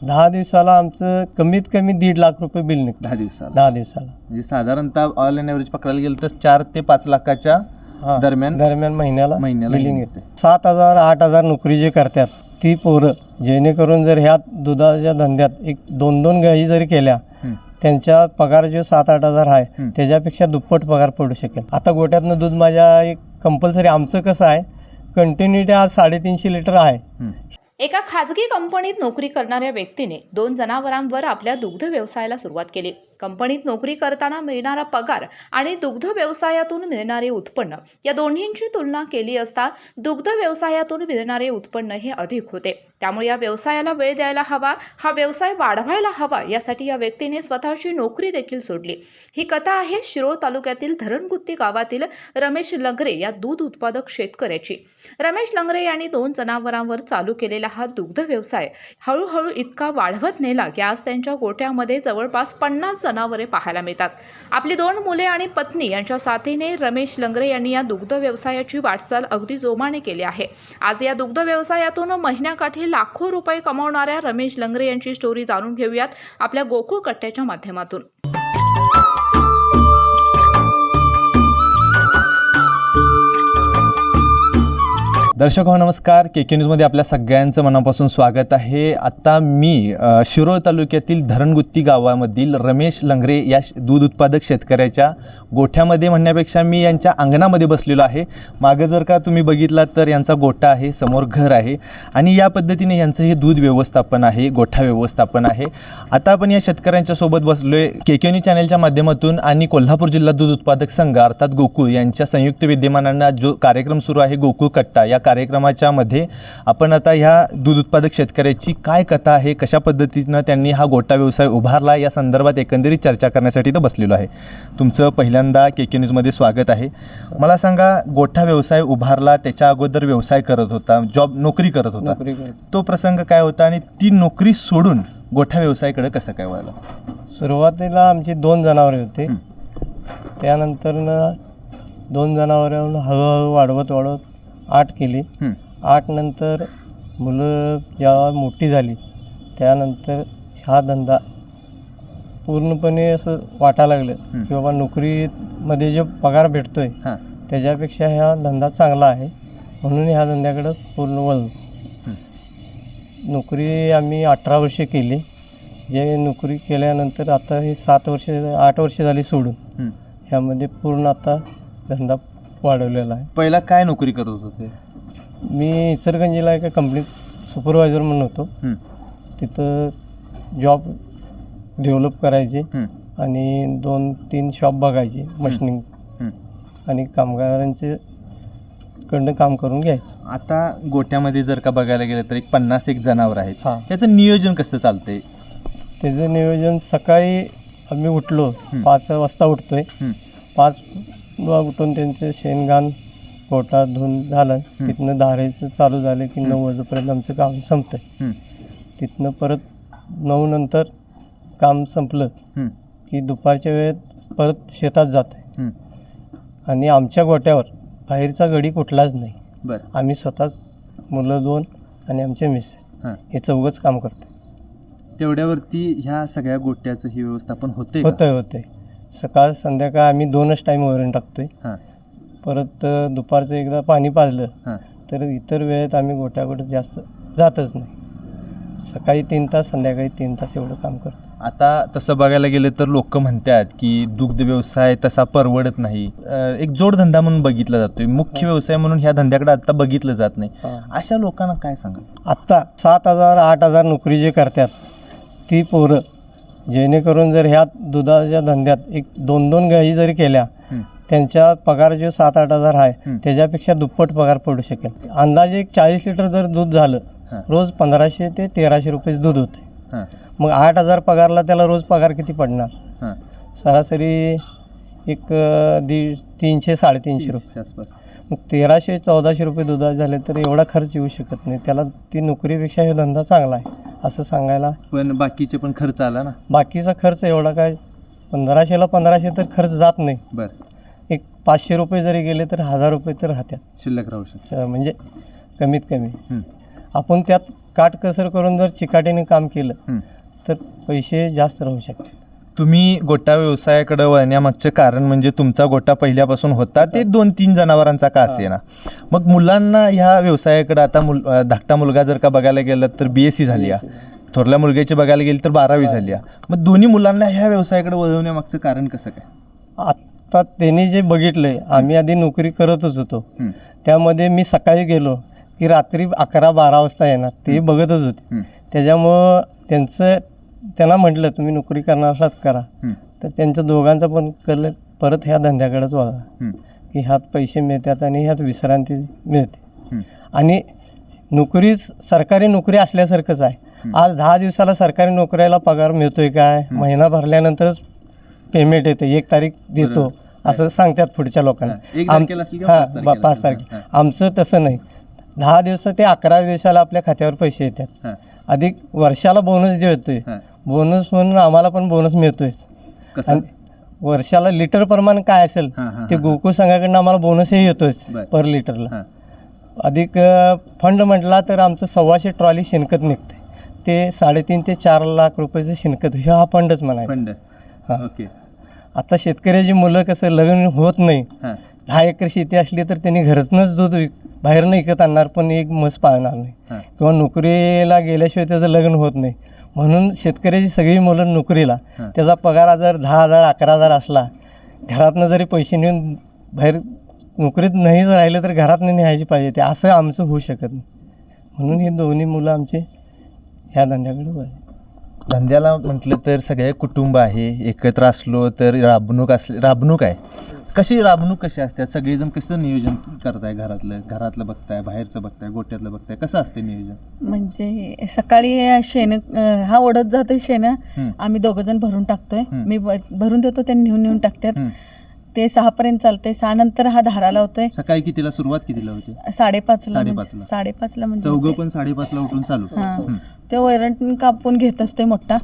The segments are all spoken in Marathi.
10 दिवसाला आमचं कमीत कमी 1.5 लाख रुपये बिल निघतं 10 दिवसाला. 10 दिवसाला. म्हणजे साधारणतः ऑल एन ॲव्हरेज पकडायला गेलं तर 4 ते 5 लाखाच्या दरम्यान महिन्याला महिन्याला बिलिंग येते. येते. 7,000 8,000 नोकरी जे करतात ती पोरं जेणेकरून जर ह्या दुधाच्या धंद्यात एक 2-2 गायी जरी केल्या त्यांच्या पगार जो 7-8 हजार आहे त्याच्यापेक्षा दुप्पट पगार पडू शकेल. आता गोट्यातनं दूध माझ्या एक कंपल्सरी आमचं कसं आहे कंटिन्युटी आज 350 लिटर आहे. एका खाजगी कंपनीत नोकरी करणाऱ्या व्यक्तीने 2 जनावरांवर आपल्या दुग्ध व्यवसायाला सुरुवात केली. कंपनीत नोकरी करताना मिळणारा पगार आणि दुग्ध व्यवसायातून मिळणारे उत्पन्न या दोन्हींची तुलना केली असता दुग्ध व्यवसायातून मिळणारे उत्पन्न हे अधिक होते. त्यामुळे या व्यवसायाला वेळ द्यायला हवा, हा व्यवसाय वाढवायला हवा, यासाठी या व्यक्तीने स्वतःची नोकरी देखील सोडली. ही कथा आहे शिरोळ तालुक्यातील धरणगुत्ती गावातील रमेश लंगरे या दूध उत्पादक शेतकऱ्याची. रमेश लंगरे यांनी 2 जनावरांवर चालू केलेला हा दुग्ध व्यवसाय हळूहळू इतका वाढवत नेला की आज त्यांच्या गोट्यामध्ये जवळपास 50 जनावरे पाहायला मिळतात. आपली 2 मुले आणि पत्नी यांच्या साथीने रमेश लंगरे यांनी या दुग्ध व्यवसायाची वाटचाल अगदी जोमाने केली आहे. आज या दुग्ध व्यवसायातून महिन्याकाठी लाखो रुपये कमावणाऱ्या रमेश लंगरे यांची स्टोरी जाणून घेऊयात आपल्या गोकुळ कट्ट्याच्या माध्यमातून. दर्शक हो नमस्कार, KK न्यूजमध्ये आपल्या सगळ्यांचं मनापासून स्वागत आहे. आता मी शिरोळ तालुक्यातील धरणगुत्ती गावामधील रमेश लंगरे या दूध उत्पादक शेतकऱ्याच्या गोठ्यामध्ये म्हणण्यापेक्षा मी यांच्या अंगणामध्ये बसलेलो आहे. मागं जर का तुम्ही बघितलात तर यांचा गोठा आहे, समोर घर आहे आणि या पद्धतीने यांचं हे दूध व्यवस्थापन आहे, गोठा व्यवस्थापन आहे. आता आपण या शेतकऱ्यांच्या सोबत बसलो आहे KK न्यूज चॅनलच्या माध्यमातून आणि कोल्हापूर जिल्हा दूध उत्पादक संघ अर्थात गोकुळ यांच्या संयुक्त विद्यमानानं जो कार्यक्रम सुरू आहे गोकुळ कट्टा, या कार्यक्रमाच्या मध्ये आपण आता ह्या दूध उत्पादक शेतकऱ्याची काय कथा आहे, कशा पद्धतीनं त्यांनी हा गोठा व्यवसाय उभारला या संदर्भात एकंदरीत चर्चा करण्यासाठी तर बसलेलो आहे. तुमचं पहिल्यांदा KK न्यूजमध्ये स्वागत आहे. मला सांगा, गोठा व्यवसाय उभारला, त्याच्या अगोदर व्यवसाय करत होता, नोकरी करत होता, तो प्रसंग काय होता आणि ती नोकरी सोडून गोठा व्यवसायाकडे कसं काय वळला? सुरुवातीला आमची 2 जनावरे होते. त्यानंतर 2 जनावरांना हळूहळू वाढवत 8 केली. 8 नंतर मुलं जेव्हा मोठी झाली त्यानंतर हा धंदा पूर्णपणे असं वाटायला लागलं की बाबा नोकरीमध्ये जो पगार भेटतोय त्याच्यापेक्षा हा धंदा चांगला आहे, म्हणून ह्या धंद्याकडं पूर्ण वळलो. नोकरी आम्ही 18 वर्षे केली. जे नोकरी केल्यानंतर आता हे 8 वर्ष झाली सोडून ह्यामध्ये पूर्ण आता धंदा वाढवलेला आहे. पहिला काय नोकरी करत होते? मी इचलकरंजीला एका कंपनीत सुपरवायझर म्हणून होतो. तिथं जॉब डेव्हलप करायचे आणि 2-3 शॉप बघायचे मशिनिंग आणि कामगारांचे कडनं काम करून घ्यायचं. आता गोट्यामध्ये जर का बघायला गेलं तर एक 50 जनावर आहेत. त्याचं नियोजन कसं चालतंय? त्याचं नियोजन सकाळी आम्ही उठलो 5 वाजता उठतोय. 5 उठून त्यांचं शेणघाण गोठा धुवून झालं, तिथनं धारायचं चालू झालं की 9 वाजेपर्यंत आमचं काम संपतं. तिथनं परत 9 नंतर काम संपलं की दुपारच्या वेळेत परत शेतात जातो आणि आमच्या गोट्यावर बाहेरचा गडी कुठलाच नाही. आम्ही स्वतःच मुलं 2 आणि आमचे मिसेस हे 4घंच काम करतो. तेवढ्यावरती ह्या सगळ्या गोट्याचं हे व्यवस्थापन होते? होते. सकाळ संध्याकाळ आम्ही 2च टाईम वरून टाकतोय. परत दुपारचं एकदा पाणी पाजलं तर इतर वेळेत आम्ही गोट्याकडे जास्त जातच नाही. सकाळी 3 तास, संध्याकाळी 3 तास एवढं काम करतो. आता तसं बघायला गेलं तर लोक म्हणतात की दुग्ध व्यवसाय तसा परवडत नाही, एक जोडधंदा म्हणून बघितला जातोय, मुख्य व्यवसाय म्हणून ह्या धंद्याकडे आता बघितलं जात नाही. अशा लोकांना काय सांगा? आत्ता 7,000 8,000 नोकरी जे करतात ती पोरं जेणेकरून जर ह्या दुधाच्या धंद्यात एक 2-2 गायी जरी केल्या त्यांच्या पगार जो 7-8 हजार आहे त्याच्यापेक्षा दुप्पट पगार पडू शकेल. अंदाजे एक 40 लिटर जर दूध झालं रोज 1500 ते 1300 रुपये दूध होते. मग 8,000 पगारला त्याला रोज पगार किती पडणार? सरासरी एक 300-350 रुपये आसपास. मग 1300-1400 रुपये दुधाचे झाले तर एवढा खर्च येऊ शकत नाही. त्याला ती नोकरीपेक्षा हे धंदा चांगला आहे असं सांगायला. पण बाकीचे पण खर्च आला ना? बाकीचा खर्च एवढा काय 1500 तर खर्च जात नाही. एक 500 रुपये जरी गेले तर 1000 रुपये तर राहतात, शिल्लक राहू शकतात. म्हणजे कमीत कमी आपण त्यात काटकसर करून जर चिकाटीने काम केलं तर पैसे जास्त राहू शकतात. तुम्ही गोटा व्यवसायाकडे वळण्यामागचं कारण म्हणजे तुमचा गोटा पहिल्यापासून होता ते 2-3 जनावरांचा का असेना. मग मुलांना ह्या व्यवसायाकडे आता धाकटा मुलगा जर का बघायला गेलं तर BSc झाली आहे, थोरल्या मुलग्याची बघायला गेली तर 12वी झाली आहे. मग दोन्ही मुलांना ह्या व्यवसायाकडे वळवण्यामागचं कारण कसं काय? आता त्यांनी जे बघितलंय, आम्ही आधी नोकरी करतच होतो, त्यामध्ये मी सकाळी गेलो की रात्री 11-12 वाजता येणार, ते बघतच होते. त्याच्यामुळं त्यांना म्हटलं तुम्ही नोकरी करणार असलात करा, तर त्यांच्या दोघांचा पण कल परत ह्या धंद्याकडेच वळला की ह्यात पैसे मिळतात आणि ह्यात विश्रांती मिळते. आणि नोकरी सरकारी नोकरी असल्यासारखंच आहे. आज 10 दिवसाला सरकारी नोकरीला पगार मिळतोय काय, महिना भरल्यानंतरच पेमेंट येते, 1 तारीख देतो असं सांगतात पुढच्या लोकांना. 5 तारखेला. आमचं तसं नाही, 10 दिवस ते 11 दिवसाला आपल्या खात्यावर पैसे येतात. अधिक वर्षाला बोनस जे येतोय, बोनस म्हणून आम्हाला पण बोनस मिळतोय. आणि वर्षाला लिटर प्रमाण काय असेल ते गोकुळ संघाकडनं आम्हाला बोनसही येतोच पर लिटरला. अधिक फंड म्हटला तर आमचं 125 ट्रॉली शेणखत निघते, ते 3.5 ते 4 लाख रुपयाचं शेणखत हा फंडच म्हणायचं. हां, आता शेतकऱ्याची मुलं कसं लग्न होत नाही, 10 एकर शेती असली तर त्यांनी घरचंच दूध बाहेरनं विकत आणणार, पण एक म्हस पाळणार नाही, किंवा नोकरीला गेल्याशिवाय त्याचं लग्न होत नाही. म्हणून शेतकऱ्याची सगळी मुलं नोकरीला, त्याचा पगार जर 10,000 11,000 असला, घरातनं जरी पैसे नेऊन बाहेर नोकरीत नाहीच राहिलं तर घरातनं न्यायची पाहिजे, ते असं आमचं होऊ शकत नाही. म्हणून ही दोन्ही मुलं आमचे ह्या धंद्याकडे वळले. धंद्याला म्हटलं तर सगळे कुटुंब आहे, एकत्र असलो तर राबणूक आहे. राबणूक कशी असतात, सगळेजण कसं नियोजन करताय, घरातलं बघताय, बाहेरचं बघताय, गोट्यातलं बघताय, कसं असतं नियोजन? म्हणजे सकाळी शेण हा ओढत जातोय, शेण आम्ही 2 जण भरून टाकतोय, मी भरून देतो, त्यांनी नेऊन टाकतात. ते 6 पर्यंत चालतंय. 6 नंतर हा धारा लावतोय. सकाळी कितीला सुरुवात कितीला होते? 5:30ला म्हणजे चौघं पण 5:30ला उठून चालू. ते वैरण कापून घेत असते मोठा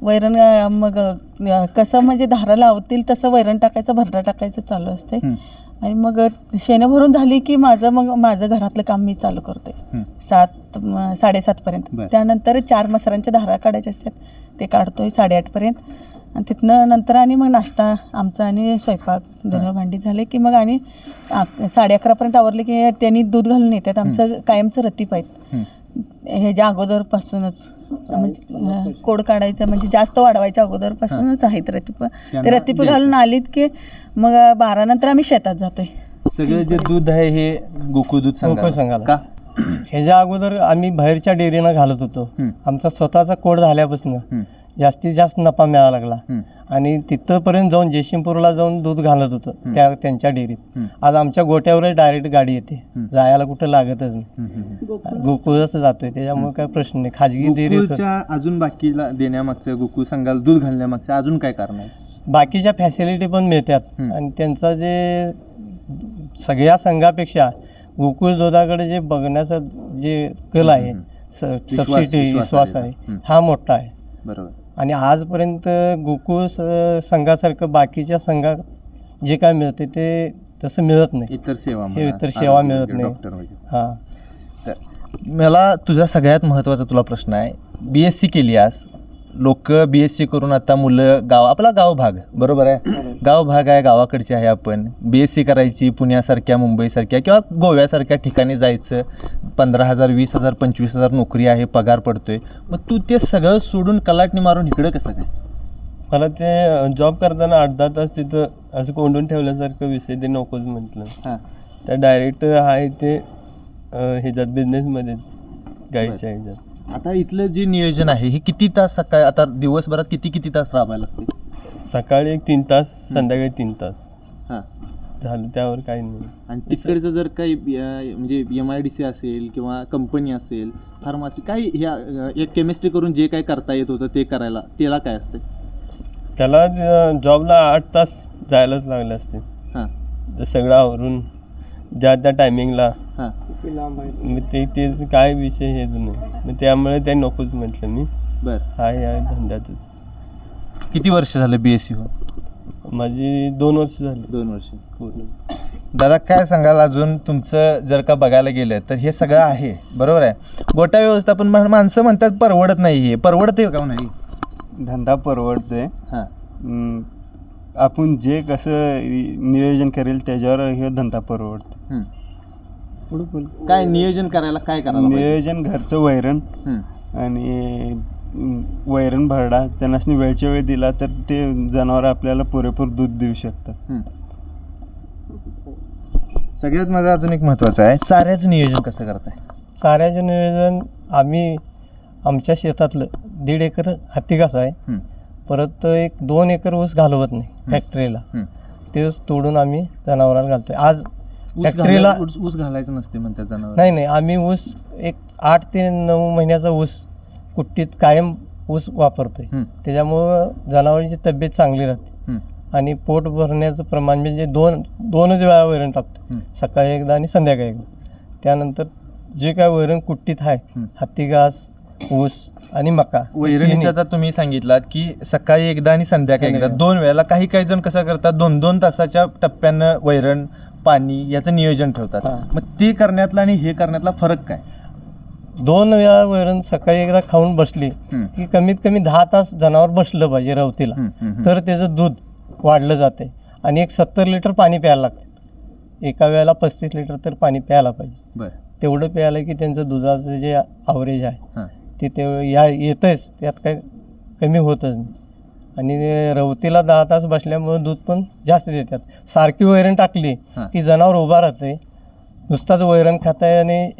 वैरण. मग कसं म्हणजे धारा लावतील तसं वैरण टाकायचं, भरडा टाकायचं चालू असते. आणि मग शेणं भरून झाली की माझं घरातलं काम मी चालू करतोय 7-7:30 पर्यंत. त्यानंतर 4 मसरांच्या धारा काढायच्या असतात, ते काढतोय 8:30 पर्यंत. आणि तिथनं नंतर आणि मग नाश्ता आमचा आणि स्वयंपाक धुणं भांडी झाले की मग आणि 11:30 पर्यंत आवरले की त्यांनी दूध घालून येतात. आमचं कायमचं रतीप आहेत, ह्याच्या अगोदरपासूनच म्हणजे कोड काढायचं म्हणजे जास्त वाढवायच्या अगोदरपासूनच आहेत रतीप. ते रतीप घालून आलीत की मग 12 नंतर आम्ही शेतात जातोय. सगळं जे दूध आहे हे गोकुळ दूध संघाला का? ह्याच्या अगोदर आम्ही बाहेरच्या डेअरीनं घालत होतो. आमचा स्वतःचा कोड झाल्यापासून जास्तीत जास्त नफा मिळायला लागला आणि तिथंपर्यंत जाऊन जयसिंगपूरला जाऊन दूध घालत होतं त्यांच्या डेअरीत. आज आमच्या गोट्यावरच डायरेक्ट गाडी येते, जायला कुठं लागतच नाही, गोकुळच जातोय. त्याच्यामुळे काय प्रश्न नाही. खाजगी डेअरी अजून बाकीला देण्यामागचं, गोकुळ संघाला दूध घालण्यामागचं अजून काय कारण आहे? बाकीच्या फॅसिलिटी पण मिळतात आणि त्यांचा जे सगळ्या संघापेक्षा गोकुळ दुधाकडे जे बघण्याचा जे कल आहे, सबसिडी विश्वास आहे, हा मोठा आहे. बरोबर. आणि आजपर्यंत गोकुळ संघासारखं बाकीच्या संघात जे काय मिळते ते तसं मिळत नाही. इतर सेवा मिळत नाही. हां, तर मला तुझा सगळ्यात महत्त्वाचा तुला प्रश्न आहे. BSc केली आज, लोक BSc करून आता मुलं आपला गाव भाग, बरोबर आहे, गाव भाग आहे, गावाकडचे आहे आपण. BSc करायची, पुण्यासारख्या, मुंबईसारख्या किंवा गोव्यासारख्या ठिकाणी जायचं, 15,000 20,000 25,000 नोकरी आहे, पगार पडतोय. मग तू ते सगळं सोडून कलाटणी मारून इकडं कसं काय? मला ते जॉब करताना 8-10 तास तिथं असं कोंडून ठेवल्यासारखं विषय ते नकोच म्हटलं. त्या डायरेक्ट आहे ते ह्याच्यात बिझनेसमध्येच गाईच्या ह्याच्यात. आता इथलं जे नियोजन आहे हे किती तास सकाळी, आता दिवसभरात किती तास राबायला लागते? सकाळी एक 3 तास, संध्याकाळी 3 तास. हां, झालं, त्यावर काही नाही. आणि तिकडचं जर काही म्हणजे MIDC असेल किंवा कंपनी असेल, फार्मसी, काही ह्या एक केमिस्ट्री करून जे काही करता येत होतं ते करायला, त्याला काय असते? त्याला जॉबला 8 तास जायलाच लागले असते. हां, सगळं आवरून ज्या त्या टायमिंगला. हां, मग ते काय विषय हेच नाही, मग त्यामुळे ते नकोच म्हटलं मी. बरं. हा या धंद्यातच. किती वर्ष झालं BSc हो? माझी 2 वर्ष झाली 2 वर्ष. पूर्ण. दादा काय सांगाल अजून तुमचं जर का बघायला गेलं तर हे सगळं आहे बरोबर आहे. गोटा व्यवस्थापन माणसं म्हणतात परवडत नाही, हे परवडते का नाही? धंदा परवडतोय. हां आपण जे कसं नियोजन करेल त्याच्यावर हे धंदा परवडतो. काय नियोजन करायला काय करायला पाहिजे? नियोजन घरचं वैरण आणि वैरण भरडा त्यांना वेळच्या वेळ दिला तर ते जनावर आपल्याला पुरेपूर दूध देऊ शकतात. सगळ्यात माझं अजून एक महत्त्वाचं आहे, चाऱ्याचं नियोजन कसं करताय? चाऱ्याचं नियोजन आम्ही आमच्या शेतातलं 1.5 एकर हत्तीघास आहे, परत 1-2 एकर ऊस घालवत नाही फॅक्टरीला, ते ऊस तोडून आम्ही जनावरांना घालतोय. आज फॅक्टरीला ऊस घालायचं नसते म्हणतात जनावर. नाही आम्ही ऊस एक 8 ते 9 महिन्याचा ऊस कुट्टीत कायम ऊस वापरतोय. त्याच्यामुळं जनावरांची तब्येत चांगली राहते आणि पोट भरण्याचं प्रमाण म्हणजे दोनच वेळा वैरण टाकतो, सकाळी एकदा आणि संध्याकाळी एकदा. त्यानंतर जे काय वैरण कुट्टीत आहे हत्ती घास, ऊस आणि मका. वैरणीचं आता तुम्ही सांगितलात की सकाळी एकदा आणि संध्याकाळी एकदा 2 वेळेला. काही जण कसं करतात 2-2 तासाच्या टप्प्यानं वैरण पाणी याचं नियोजन ठेवतात. मग ते करण्यातला आणि हे करण्यातला फरक काय? 2 वेळा वैरण सकाळी एकदा खाऊन बसली की कमीत कमी 10 तास जनावर बसलं पाहिजे रवतीला, तर त्याचं दूध वाढलं जाते. आणि एक 70 लिटर पाणी प्यायला लागतं. एका वेळेला 35 लिटर तर पाणी प्यायला पाहिजे. तेवढं प्यायला की त्यांचं दुधाचं जे ॲव्हरेज आहे ते येतंच, त्यात काय कमी होतच नाही. आणि रवतीला 10 तास बसल्यामुळे दूध पण जास्त देतात. सारखी वैरण टाकली की जनावर उभा राहते, नुसताच वैरण खाताय आणि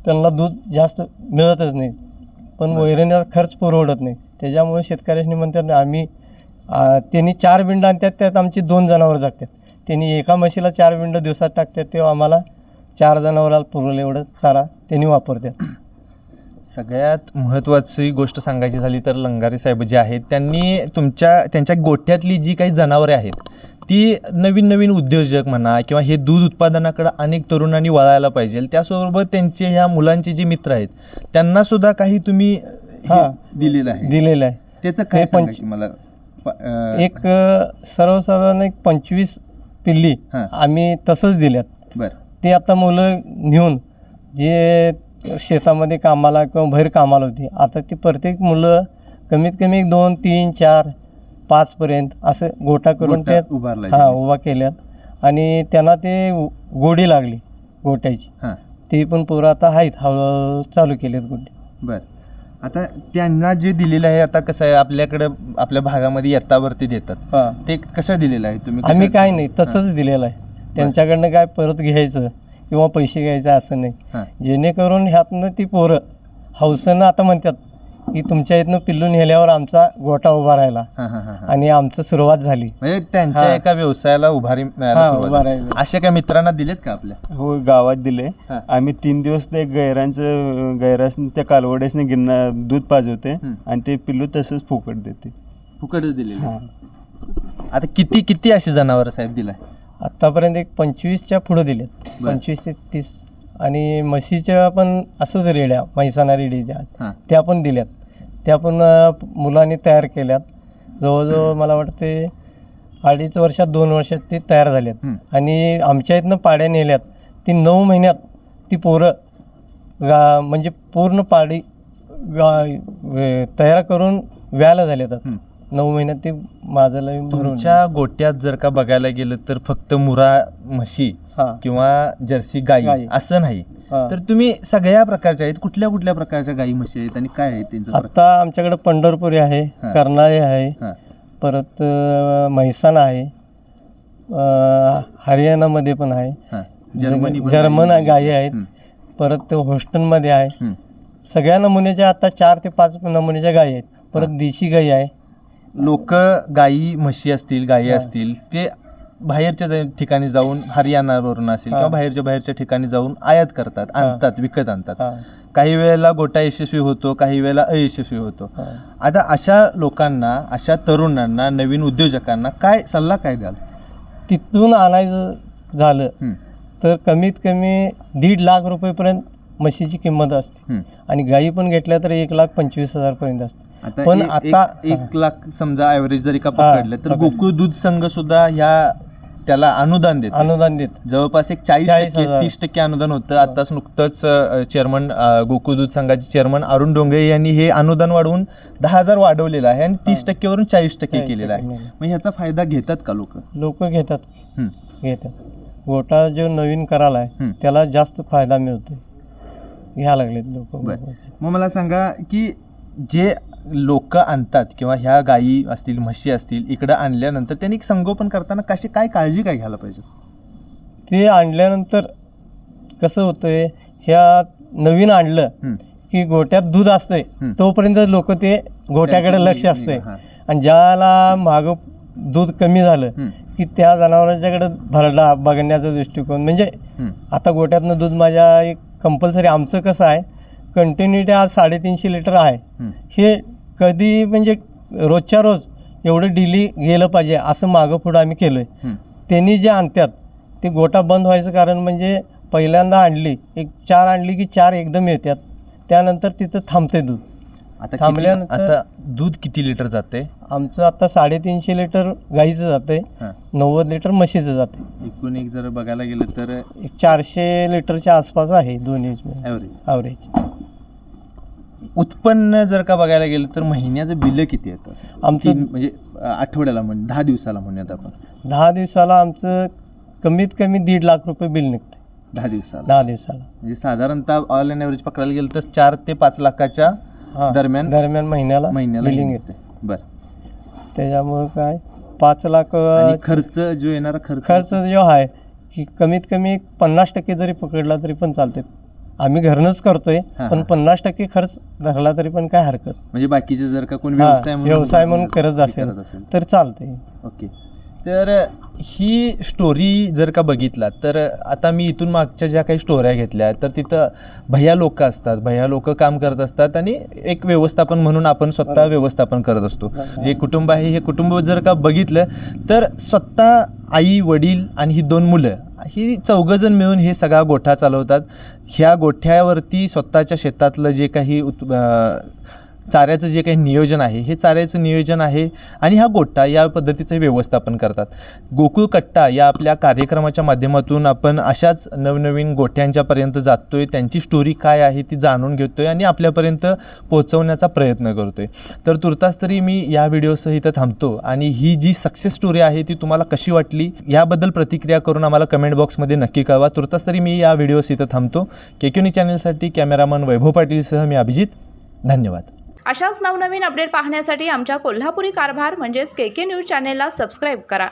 त्यांना दूध जास्त मिळतच नाही. पण वैरणीला खर्च परवडत नाही. त्याच्यामुळे शेतकऱ्यांनी म्हणतात आम्ही त्यांनी 4 बिंड आणतात, त्यात आमची 2 जनावर जगतात. त्यांनी एका म्हशीला 4 बिंड दिवसात टाकतात, तेव्हा आम्हाला 4 जनावराला पुरवलं एवढं चारा त्यांनी वापरतात. सगळ्यात महत्त्वाची गोष्ट सांगायची झाली तर लंगारे साहेब जे आहेत त्यांनी त्यांच्या गोठ्यातली जी काही जनावरे आहेत ती नवीन उद्योजक म्हणा किंवा हे दूध उत्पादनाकडे अनेक तरुणांनी वळायला पाहिजे. त्यासोबत त्यांचे ह्या मुलांचे जे मित्र आहेत त्यांना सुद्धा काही तुम्ही दिलेलं आहे. त्याचं काय सांगायचं मला? एक सर्वसाधारण 25 पिल्ली आम्ही तसंच दिल्यात. बरं. ते आता मुलं नेऊन जे शेतामध्ये कामाला किंवा बाहेर कामाला होती, आता ती प्रत्येक मुलं कमीत कमी 2, 3, 4, 5 पर्यंत असं गोटा करून त्यात उभा केल्यात. आणि त्यांना ते गोडी लागली गोट्याची, ते पण पोरं आता आहेत, चालू केलेत गोटी. बरं. आता त्यांना जे दिलेलं आहे, आता कसं आहे आपल्याकडं आपल्या भागामध्ये येतावरती देतात, ते कसं दिलेलं आहे तुम्ही? आम्ही काय नाही तसंच दिलेलं आहे. त्यांच्याकडनं काय परत घ्यायचं किंवा पैसे घ्यायचं असं नाही. जेणेकरून ह्यातनं ती पोरं हौसनं आता म्हणतात की तुमच्या इथनं पिल्लू नेल्यावर आमचा गोटा उभा राहिला आणि आमचं सुरुवात झाली. म्हणजे त्यांच्या एका व्यवसायाला उभारी मिळाली. अशा काय मित्रांना दिलेत का आपल्या? हो, गावात दिले. आम्ही 3 दिवस ते गैरास त्या कालवड्यासने दूध पाजवते आणि ते पिल्लू तसंच फुकट देते. फुकटच दिलेले. आता किती अशी जनावरं साहेब दिलाय? आत्तापर्यंत 25च्या पुढं दिलेत, 25 ते 30. आणि म्हशीच्या पण असंच रेड्या, म्हैसाना रेडी ज्या त्या पण दिल्यात. त्या पण मुलांनी तयार केल्यात. जवळजवळ मला वाटते 2.5 वर्षात 2 वर्षात ते तयार झाल्यात. आणि आमच्या इथनं पाड्या नेल्यात. ती 9 महिन्यात ती पोरं म्हणजे पूर्ण पाडी तयार करून व्यायला झाल्यात. 9 महिन्यात ती माझ्याला तुमच्या गोट्यात जर का बघायला गेलं तर फक्त मुरा म्हशी किंवा जर्सी गाई असं नाही, तर तुम्ही सगळ्या प्रकारच्या आहेत. कुठल्या प्रकारच्या गाई म्हशी आहेत आणि काय आहेत त्यांचं? आता आमच्याकडे पंढरपुरी आहे, कर्नाळी आहे, परत म्हैसाना आहे, हरियाणामध्ये पण आहे, जर्मन गाई आहेत, परत हॉस्टनमध्ये आहे. सगळ्या नमुन्याच्या आता 4 ते 5 नमुन्याच्या गायी आहेत. परत देशी गाई आहे. लोक गाई म्हशी असतील, गायी असतील, ते बाहेरच्या ठिकाणी जाऊन हरियाणावरून असेल किंवा बाहेरच्या ठिकाणी जाऊन आयात करतात, आणतात, विकत आणतात. काही वेळेला गोटा यशस्वी होतो, काही वेळेला अयशस्वी होतो. आता अशा लोकांना, अशा तरुणांना, नवीन उद्योजकांना काय सल्ला काय द्याल? तिथून आणायचं झालं तर कमीत कमी 1.5 लाख रुपयेपर्यंत म्हशीची किंमत असते. आणि गाई पण घेतल्या तर 1,25,000 पर्यंत असते. आता पण एक- आता- एक लाख समजा ॲव्हरेज जरी का हा, पकडलं तर पकडलं. गोकुळ दूध संघ सुद्धा ह्या त्याला अनुदान देतो. अनुदान देत जवळपास एक 40% 30% अनुदान होतं. आताच नुकतंच चेअरमन गोकुळ दूध संघाचे चेअरमन अरुण डोंगरे यांनी हे अनुदान वाढवून 10,000 वाढवलेलं आहे आणि 30% वरून 40% केलेलं आहे. मग ह्याचा फायदा घेतात का लोक? घेतात गोटा जो नवीन करायला आहे त्याला जास्त फायदा मिळतो, घ्या लागलेत लोक. मग मला सांगा की जे लोक आणतात किंवा ह्या गायी असतील म्हशी असतील इकडं आणल्यानंतर त्यांनी संगोपन करताना काय काळजी घ्यायला पाहिजे? ते आणल्यानंतर कसं होतंय, ह्या नवीन आणलं की गोट्यात दूध असतंय तोपर्यंत लोक ते गोट्याकडे लक्ष असतंय, आणि ज्याला मागं दूध कमी झालं की त्या जनावरांच्याकडे भरडा बघण्याचा दृष्टिकोन, म्हणजे आता गोट्यातनं दूध माझ्या एक कंपल्सरी आमचं कसं आहे, कंटिन्युटी आज 350 लिटर आहे. हे कधी म्हणजे रोजच्या रोज एवढं डेली गेलं पाहिजे असं मागं पुढं आम्ही केलं आहे. त्यांनी जे आणतात ते गोटा बंद व्हायचं कारण म्हणजे पहिल्यांदा आणली 4 आणली की 4 एकदम येतात, त्यानंतर तिथं थांबते दूध. आता थांबल्यानंतर- आता दूध किती लिटर जाते? आमचं आता 350 लिटर गाईचं जाते, 90 लिटर म्हशीचं जाते. एकूण एक जर बघायला गेलं तर 400 लिटरच्या आसपास आहे दोन्ही ॲव्हरेज. ॲव्हरेज. उत्पन्न जर का बघायला गेलं तर महिन्याचं बिल किती येतं आमचं म्हणजे आठवड्याला म्हणजे 10 दिवसाला म्हणूयात आपण 10 दिवसाला आमचं कमीत कमी 1.5 लाख रुपये बिल निघते 10 दिवसाला. 10 दिवसाला. म्हणजे साधारणतः ऑल अँड ॲव्हरेज पकडायला गेलं तर 4 ते 5 लाखाच्या दरम्यान महिन्याला बिलिंग येते. बरं. त्याच्यामुळं काय 5 लाख आणि खर्च जो येणारा खर्च जो आहे की कमीत कमी 50% जरी पकडला तरी पण चालते. आम्ही घरनंच करतोय पण 50% खर्च धरला तरी पण काय हरकत. म्हणजे बाकीचे जर का कोण व्यवसाय म्हणून करत असेल तर चालते. ओके. तर ही स्टोरी जर का बघितला तर आता मी इथून मागच्या ज्या काही स्टोऱ्या घेतल्या तर तिथं भैया लोक असतात, भैया लोक काम करत असतात आणि एक व्यवस्थापन म्हणून आपण स्वतः व्यवस्थापन करत असतो. जे कुटुंब आहे हे कुटुंब जर का बघितलं तर स्वतः आई वडील आणि ही 2 मुलं ही 4 जण मिळून हे सगळा गोठा चालवतात. ह्या गोठ्यावरती स्वतःच्या शेतातलं जे काही चाऱ्याचं जे काही नियोजन आहे हे चाऱ्याचं नियोजन आहे आणि हा गोठा या पद्धतीचं व्यवस्थापन करतात. गोकुळ कट्टा या आपल्या कार्यक्रमाच्या माध्यमातून आपण अशाच नवनवीन गोठ्यांच्यापर्यंत जातोय, त्यांची स्टोरी काय आहे ती जाणून घेतोय आणि आपल्यापर्यंत पोहोचवण्याचा प्रयत्न करतोय. तर तुर्तास तरी मी या व्हिडिओसह इथं थांबतो आणि ही जी सक्सेस स्टोरी आहे ती तुम्हाला कशी वाटली याबद्दल प्रतिक्रिया करून आम्हाला कमेंट बॉक्समध्ये नक्की कळवा. तुर्तास तरी मी या व्हिडिओस इथं थांबतो. केक्यूनी चॅनलसाठी कॅमेरामन वैभव पाटीलसह मी अभिजित. धन्यवाद. अशाच नवनवीन अपडेट पाहण्यासाठी आमच्या कोल्हापुरी कारभार म्हणजेच KK न्यूज चॅनेलला सबस्क्राईब करा.